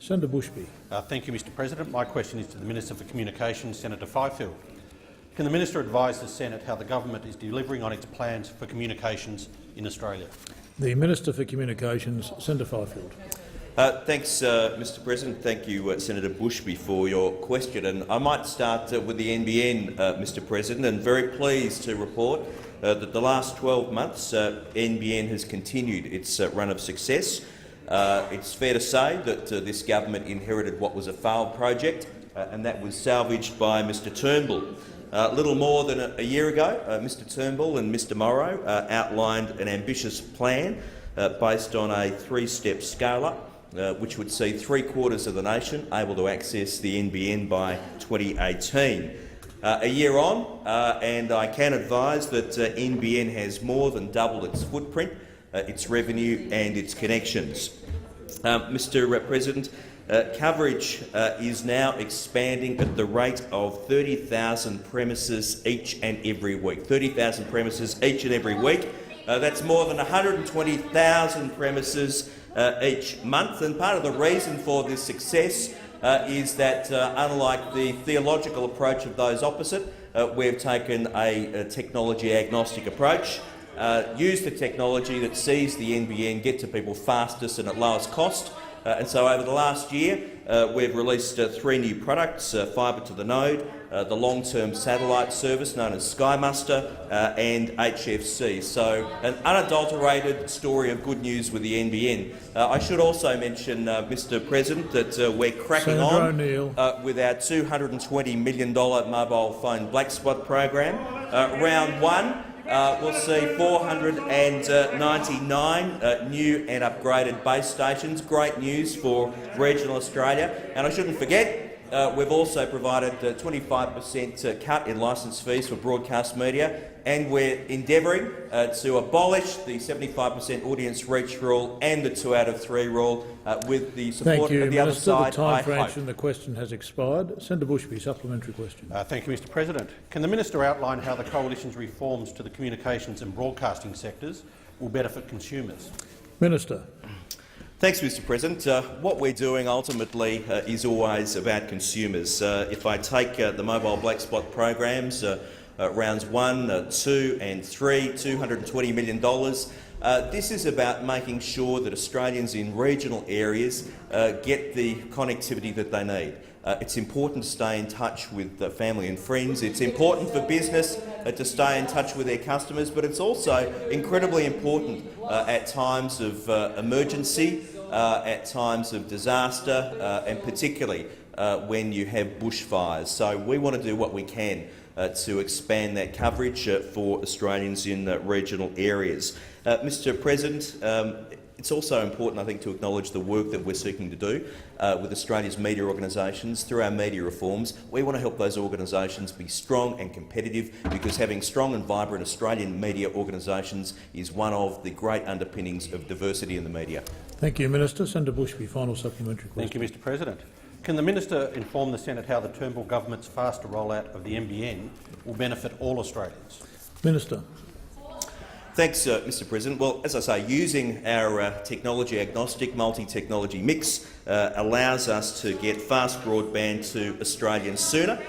Senator Bushby. Thank you, Mr President. My question is to the Minister for Communications, Senator Fifield. Can the Minister advise the Senate how the government is delivering on its plans for communications in Australia? The Minister for Communications, Senator Fifield. Thanks, Mr President. Thank you, Senator Bushby, for your question. And I might start with the NBN, Mr President, and very pleased to report that the last 12 months NBN has continued its run of success. It's fair to say that this government inherited what was a failed project, and that was salvaged by Mr Turnbull. Little more than a year ago, Mr Turnbull and Mr Morrow outlined an ambitious plan based on a three-step scale-up, which would see 3/4 of the nation able to access the NBN by 2018. A year on, and I can advise that NBN has more than doubled its footprint, its revenue and its connections. Mr President, coverage is now expanding at the rate of 30,000 premises each and every week. 30,000 premises each and every week. That's more than 120,000 premises each month, and part of the reason for this success is that, unlike the theological approach of those opposite, we've taken a technology-agnostic approach, used the technology that sees the NBN get to people fastest and at lowest cost. And so over the last year, we've released 3 new products, Fibre to the Node, the long-term satellite service known as Sky Muster, and HFC. So an unadulterated story of good news with the NBN. I should also mention, Mr President, that we're cracking Senator on with our $220 million mobile phone black spot program. Round 1. We'll see 499 new and upgraded base stations. Great news for regional Australia. And I shouldn't forget, we've also provided a 25% cut in licence fees for broadcast media, and we're endeavouring to abolish the 75% audience reach rule and the 2 out of 3 rule with the support of the other side. The time for answering the question has expired. Senator Bushby, supplementary question. Thank you, Mr President. Can the Minister outline how the Coalition's reforms to the communications and broadcasting sectors will benefit consumers? Minister. Thanks, Mr President. What we're doing ultimately is always about consumers. If I take the mobile black spot programs, rounds 1, 2 and 3, $220 million, this is about making sure that Australians in regional areas get the connectivity that they need. It's important to stay in touch with family and friends. It's important for business to stay in touch with their customers, but it's also incredibly important at times of emergency, at times of disaster, and particularly when you have bushfires. So we want to do what we can to expand that coverage for Australians in regional areas. Mr President, it's also important, I think, to acknowledge the work that we're seeking to do with Australia's media organisations through our media reforms. We want to help those organisations be strong and competitive, because having strong and vibrant Australian media organisations is one of the great underpinnings of diversity in the media. Thank you, Minister. Senator Bushby, final supplementary question. Thank you, Mr President. Can the Minister inform the Senate how the Turnbull government's faster rollout of the NBN will benefit all Australians? Minister. Thanks, Mr President. Well, as I say, using our technology-agnostic, multi-technology mix allows us to get fast broadband to Australians sooner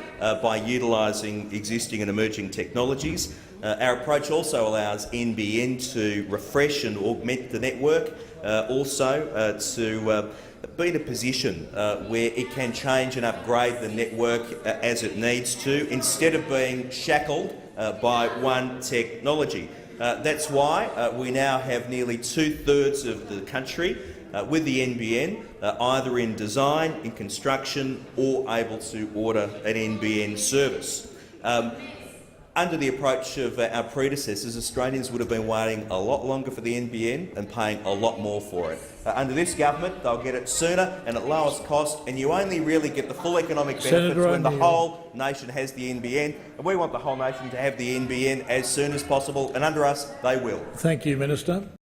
by utilising existing and emerging technologies. Our approach also allows NBN to refresh and augment the network, also to be in a position where it can change and upgrade the network as it needs to, instead of being shackled by one technology. That's why we now have nearly 2/3 of the country with the NBN, either in design, in construction, or able to order an NBN service. Under the approach of our predecessors, Australians would have been waiting a lot longer for the NBN and paying a lot more for it. Under this government, they'll get it sooner and at lowest cost, and you only really get the full economic benefits when the whole nation has the NBN. And we want the whole nation to have the NBN as soon as possible, and under us, they will. Thank you, Minister.